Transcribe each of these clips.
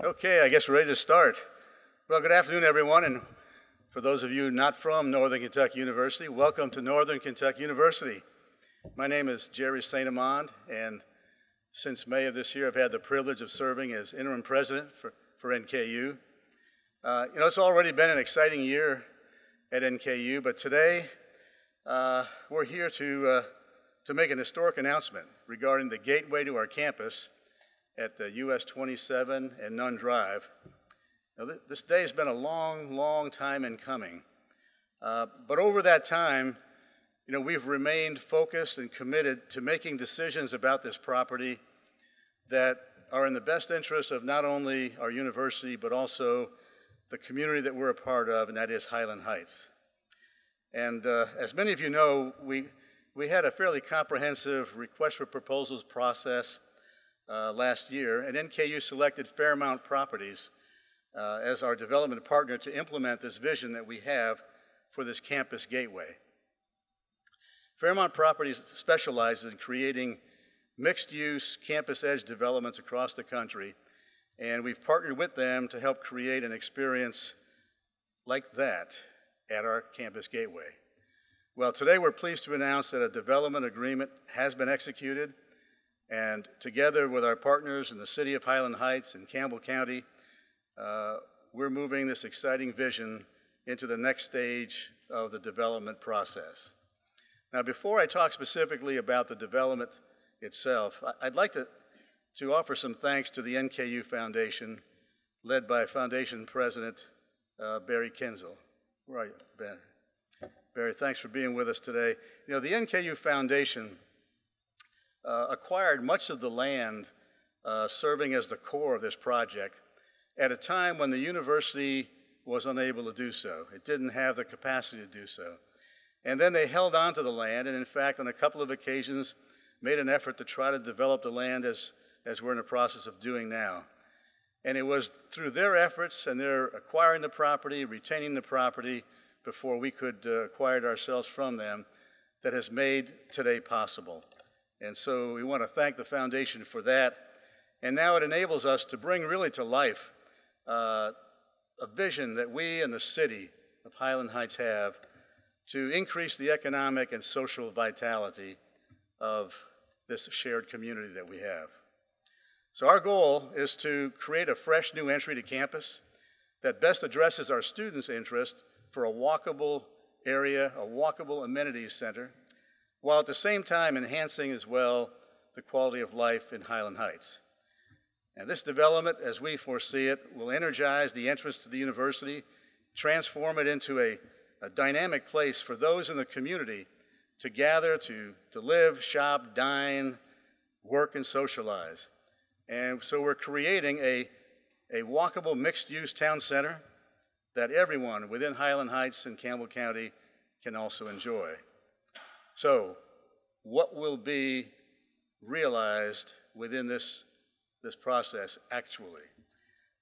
Okay, I guess we're ready to start. Well, good afternoon, everyone, and for those of you not from Northern Kentucky University, welcome to Northern Kentucky University. My name is Jerry St. Amand, and since May of this year, I've had the privilege of serving as interim president for NKU. It's already been an exciting year at NKU, but today we're here to make an historic announcement regarding the gateway to our campus at the US 27 and Nunn Drive. Now, this day has been a long, long time in coming, but over that time, we've remained focused and committed to making decisions about this property that are in the best interest of not only our university, but also the community that we're a part of, and that is Highland Heights. And as many of you know, we had a fairly comprehensive request for proposals process last year, and NKU selected Fairmount Properties as our development partner to implement this vision that we have for this campus gateway. Fairmount Properties specializes in creating mixed-use campus edge developments across the country, and we've partnered with them to help create an experience like that at our campus gateway. Well, today we're pleased to announce that a development agreement has been executed, and together with our partners in the city of Highland Heights and Campbell County, we're moving this exciting vision into the next stage of the development process. Now, before I talk specifically about the development itself, I'd like to offer some thanks to the NKU Foundation, led by Foundation President Barry Kinzel. Where are you, Ben? Barry, thanks for being with us today. The NKU Foundation acquired much of the land serving as the core of this project at a time when the university was unable to do so. It didn't have the capacity to do so. And then they held on to the land, and in fact, on a couple of occasions, made an effort to try to develop the land as we're in the process of doing now. And it was through their efforts and their acquiring the property, retaining the property before we could acquire it ourselves from them, that has made today possible. And so we want to thank the foundation for that. And now it enables us to bring really to life a vision that we and the city of Highland Heights have to increase the economic and social vitality of this shared community that we have. So our goal is to create a fresh new entry to campus that best addresses our students' interest for a walkable area, a walkable amenities center, while at the same time enhancing as well the quality of life in Highland Heights. And this development, as we foresee it, will energize the entrance to the university, transform it into a dynamic place for those in the community to gather, to live, shop, dine, work, and socialize. And so we're creating a walkable mixed-use town center that everyone within Highland Heights and Campbell County can also enjoy. So, what will be realized within this process actually?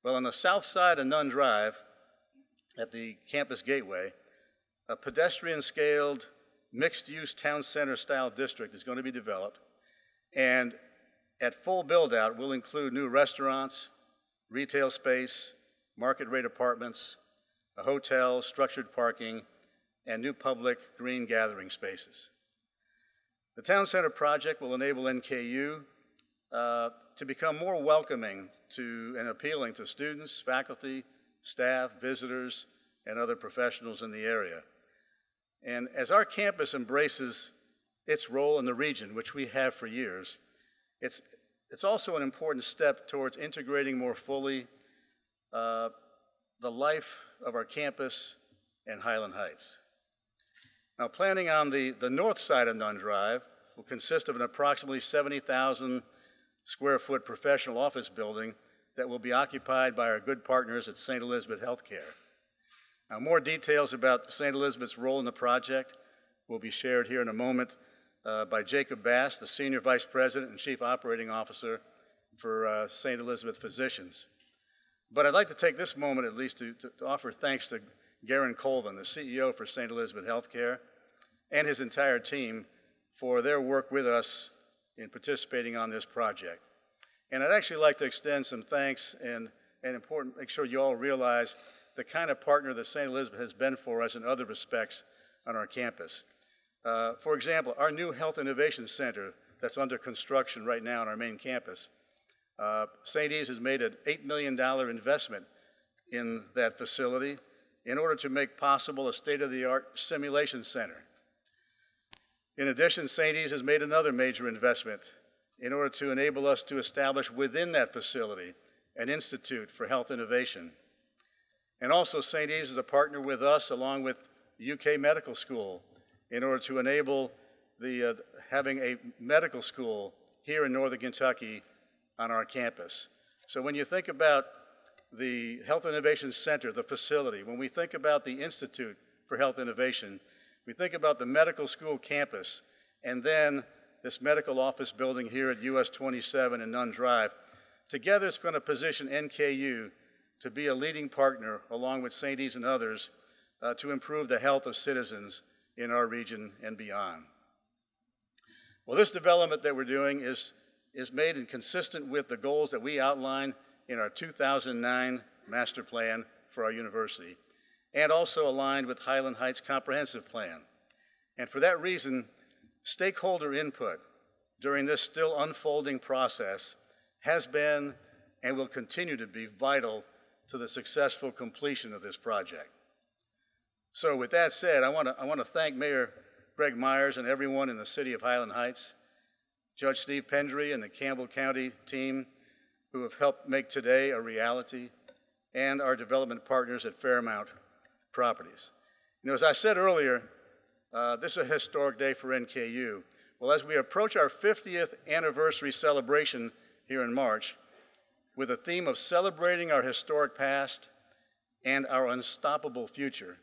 Well, on the south side of Nunn Drive, at the campus gateway, a pedestrian-scaled, mixed-use town center-style district is going to be developed, and at full build-out will include new restaurants, retail space, market-rate apartments, a hotel, structured parking, and new public green gathering spaces. The Town Center project will enable NKU to become more welcoming to and appealing to students, faculty, staff, visitors, and other professionals in the area. And as our campus embraces its role in the region, which we have for years, it's also an important step towards integrating more fully the life of our campus and Highland Heights. Now, planning on the north side of Nunn Drive will consist of an approximately 70,000 square foot professional office building that will be occupied by our good partners at St. Elizabeth Healthcare. Now, more details about St. Elizabeth's role in the project will be shared here in a moment by Jacob Bass, the Senior Vice President and Chief Operating Officer for St. Elizabeth Physicians. But I'd like to take this moment at least to offer thanks to Garen Colvin, the CEO for St. Elizabeth Healthcare, and his entire team for their work with us in participating on this project. And I'd actually like to extend some thanks and and important, make sure you all realize the kind of partner that St. Elizabeth has been for us in other respects on our campus. For example, our new Health Innovation Center that's under construction right now on our main campus, St. E's has made an $8 million investment in that facility in order to make possible a state-of-the-art simulation center. In addition, St. E's has made another major investment in order to enable us to establish within that facility an Institute for Health Innovation. And also, St. E's is a partner with us along with the UK Medical School in order to enable having a medical school here in Northern Kentucky on our campus. So when you think about the Health Innovation Center, the facility, when we think about the Institute for Health Innovation, we think about the medical school campus, and then this medical office building here at US 27 and Nunn Drive. Together, it's going to position NKU to be a leading partner, along with St. E's and others, to improve the health of citizens in our region and beyond. Well, this development that we're doing is made and consistent with the goals that we outlined in our 2009 master plan for our university, and also aligned with Highland Heights Comprehensive Plan. And for that reason, stakeholder input during this still unfolding process has been and will continue to be vital to the successful completion of this project. So with that said, I want to thank Mayor Greg Myers and everyone in the city of Highland Heights, Judge Steve Pendry and the Campbell County team who have helped make today a reality, and our development partners at Fairmount Properties. You know, as I said earlier, this is a historic day for NKU. Well, as we approach our 50th anniversary celebration here in March, with a theme of celebrating our historic past and our unstoppable future,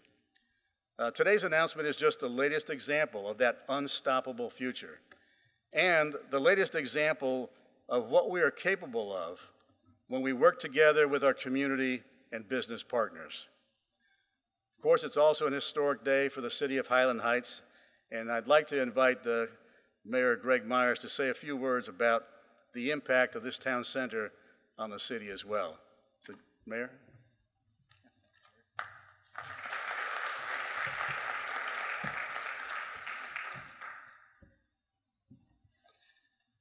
today's announcement is just the latest example of that unstoppable future, and the latest example of what we are capable of when we work together with our community and business partners. Of course, it's also an historic day for the city of Highland Heights, and I'd like to invite Mayor Greg Myers to say a few words about the impact of this town center on the city as well. So, Mayor?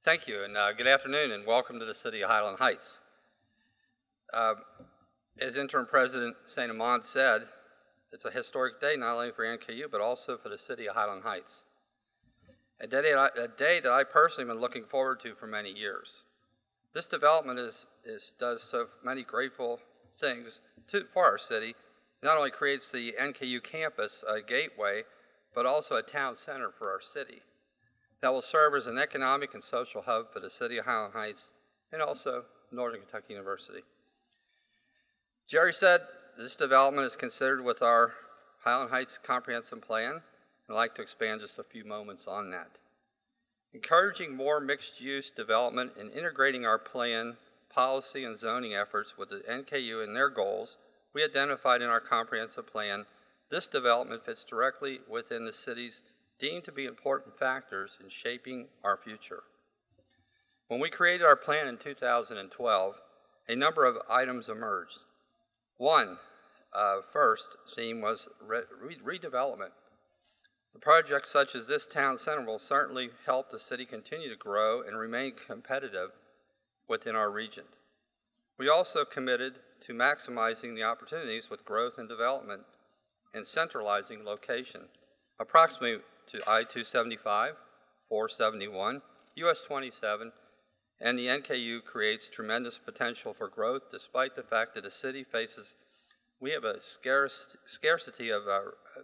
Thank you, and good afternoon, and welcome to the city of Highland Heights. As Interim President St. Amand said, it's a historic day not only for NKU, but also for the city of Highland Heights. A day that I personally have been looking forward to for many years. This development does so many grateful things for our city. It not only creates the NKU campus, a gateway, but also a town center for our city that will serve as an economic and social hub for the city of Highland Heights and also Northern Kentucky University. Jerry said this development is considered with our Highland Heights Comprehensive Plan. I'd like to expand just a few moments on that. Encouraging more mixed-use development and integrating our plan, policy, and zoning efforts with the NKU and their goals we identified in our comprehensive plan, this development fits directly within the city's deemed to be important factors in shaping our future. When we created our plan in 2012, a number of items emerged. One, first theme was redevelopment. The projects such as this town center will certainly help the city continue to grow and remain competitive within our region. We also committed to maximizing the opportunities with growth and development and centralizing location, approximately to I-275, 471, US 27, and the NKU creates tremendous potential for growth despite the fact that the city we have a scarcity of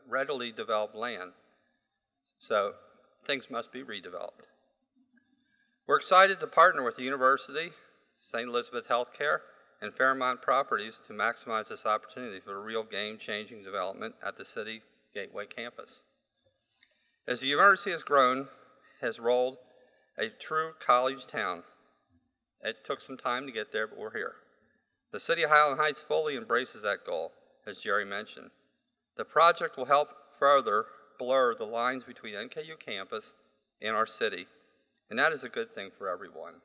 readily developed land. So things must be redeveloped. We're excited to partner with the university, St. Elizabeth Healthcare, and Fairmount Properties to maximize this opportunity for a real game-changing development at the City Gateway campus. As the university has grown, has rolled a true college town. It took some time to get there, but we're here. The City of Highland Heights fully embraces that goal, as Jerry mentioned. The project will help further blur the lines between NKU campus and our city, and that is a good thing for everyone.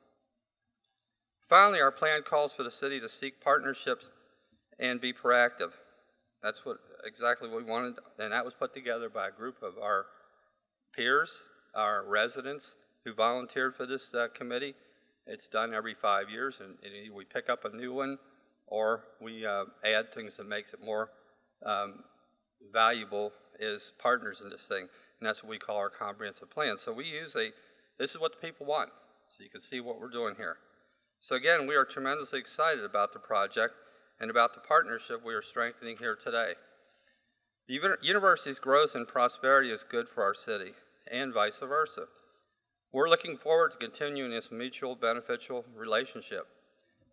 Finally, our plan calls for the city to seek partnerships and be proactive. That's exactly what we wanted, and that was put together by a group of our peers, our residents who volunteered for this committee. It's done every 5 years, and either we pick up a new one or we add things that makes it more valuable as partners in this thing, and that's what we call our comprehensive plan. So we use this is what the people want, so you can see what we're doing here. So again, we are tremendously excited about the project and about the partnership we are strengthening here today. The university's growth and prosperity is good for our city, and vice versa. We're looking forward to continuing this mutual beneficial relationship.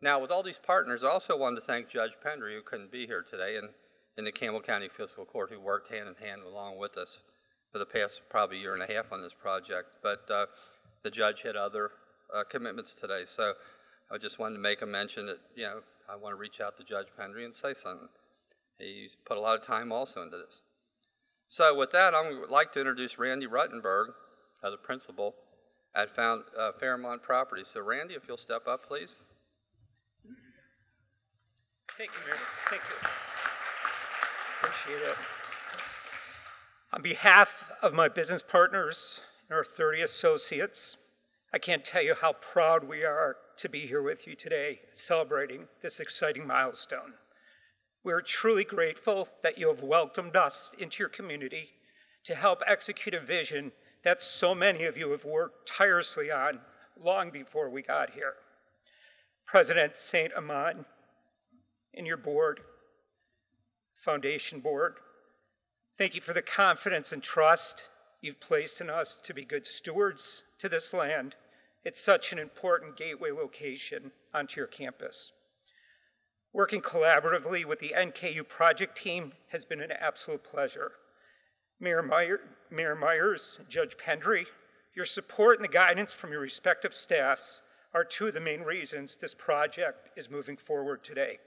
Now, with all these partners, I also wanted to thank Judge Pendry, who couldn't be here today, and in the Campbell County Fiscal Court, who worked hand in hand along with us for the past probably year and a half on this project. But the judge had other commitments today, so I just wanted to make a mention that, I want to reach out to Judge Pendry and say something. He's put a lot of time also into this. So with that, I would like to introduce Randy Ruttenberg, the principal at Fairmont Properties. So Randy, if you'll step up, please. Thank you, Mayor. Thank you. Appreciate it. On behalf of my business partners and our 30 associates, I can't tell you how proud we are to be here with you today, celebrating this exciting milestone. We are truly grateful that you have welcomed us into your community to help execute a vision that so many of you have worked tirelessly on long before we got here. President St. Amand and your board, foundation board, thank you for the confidence and trust you've placed in us to be good stewards to this land. It's such an important gateway location onto your campus. Working collaboratively with the NKU project team has been an absolute pleasure. Mayor Myers, Judge Pendry, your support and the guidance from your respective staffs are two of the main reasons this project is moving forward today.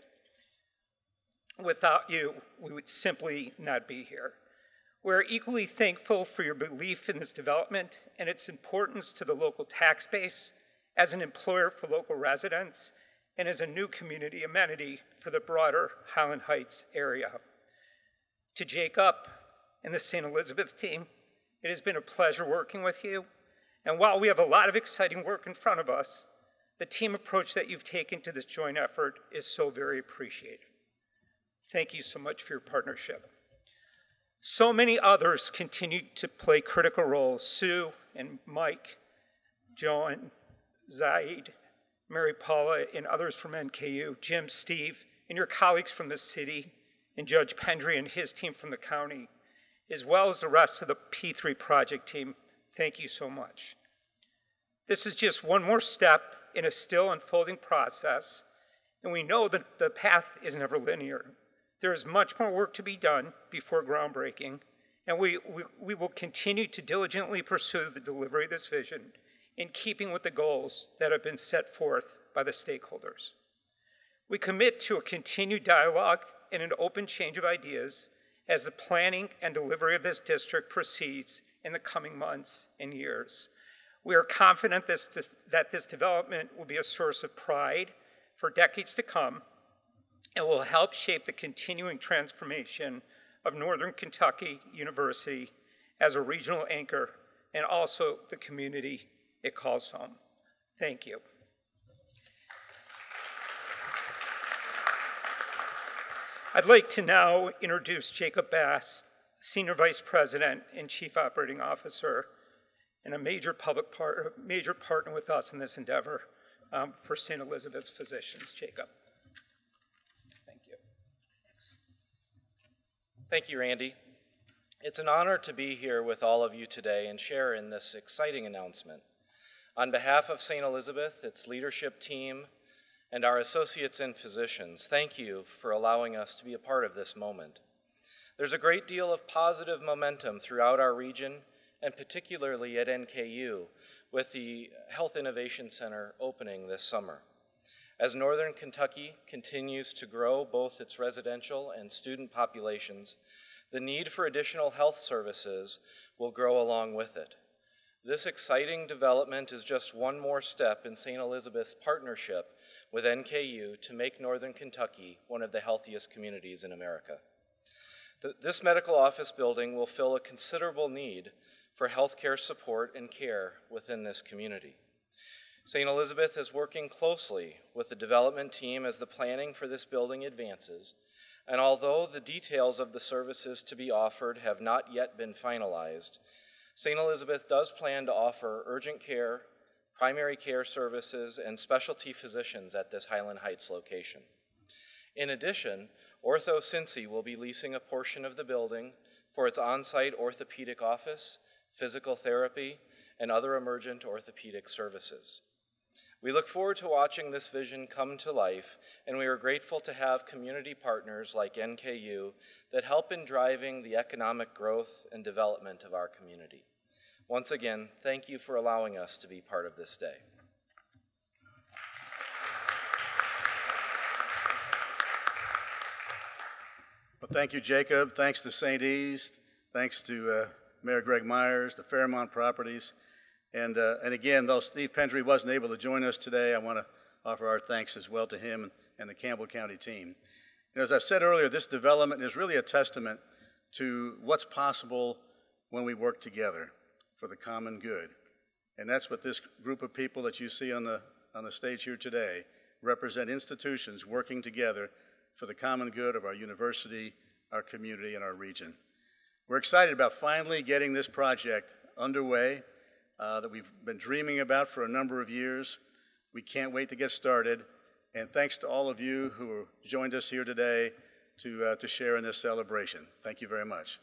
Without you, we would simply not be here. We're equally thankful for your belief in this development and its importance to the local tax base as an employer for local residents and as a new community amenity for the broader Highland Heights area. To Jacob and the St. Elizabeth team, it has been a pleasure working with you. And while we have a lot of exciting work in front of us, the team approach that you've taken to this joint effort is so very appreciated. Thank you so much for your partnership. So many others continue to play critical roles. Sue and Mike, Joan, Zaid, Mary Paula, and others from NKU, Jim, Steve, and your colleagues from the city, and Judge Pendry and his team from the county, as well as the rest of the P3 project team. Thank you so much. This is just one more step in a still unfolding process, and we know that the path is never linear. There is much more work to be done before groundbreaking, and we will continue to diligently pursue the delivery of this vision in keeping with the goals that have been set forth by the stakeholders. We commit to a continued dialogue and an open change of ideas as the planning and delivery of this district proceeds in the coming months and years. We are confident that this development will be a source of pride for decades to come and will help shape the continuing transformation of Northern Kentucky University as a regional anchor and also the community it calls home. Thank you. I'd like to now introduce Jacob Bass, Senior Vice President and Chief Operating Officer, and a major partner with us in this endeavor for St. Elizabeth's Physicians. Jacob. Thank you. Thank you, Randy. It's an honor to be here with all of you today and share in this exciting announcement. On behalf of St. Elizabeth, its leadership team, and our associates and physicians, thank you for allowing us to be a part of this moment. There's a great deal of positive momentum throughout our region, and particularly at NKU, with the Health Innovation Center opening this summer. As Northern Kentucky continues to grow both its residential and student populations, the need for additional health services will grow along with it. This exciting development is just one more step in St. Elizabeth's partnership with NKU to make Northern Kentucky one of the healthiest communities in America. This medical office building will fill a considerable need for healthcare support and care within this community. St. Elizabeth is working closely with the development team as the planning for this building advances, and although the details of the services to be offered have not yet been finalized, St. Elizabeth does plan to offer urgent care, primary care services, and specialty physicians at this Highland Heights location. In addition, Ortho Cincy will be leasing a portion of the building for its on-site orthopedic office, physical therapy, and other emergent orthopedic services. We look forward to watching this vision come to life, and we are grateful to have community partners like NKU that help in driving the economic growth and development of our community. Once again, thank you for allowing us to be part of this day. Well, thank you, Jacob. Thanks to St. E's. Thanks to Mayor Greg Myers, the Fairmont Properties. And again, though Steve Pendry wasn't able to join us today, I want to offer our thanks as well to him and the Campbell County team. And as I said earlier, this development is really a testament to what's possible when we work together for the common good. And that's what this group of people that you see on the stage here today represent, institutions working together for the common good of our university, our community, and our region. We're excited about finally getting this project underway that we've been dreaming about for a number of years. We can't wait to get started. And thanks to all of you who joined us here today to share in this celebration. Thank you very much.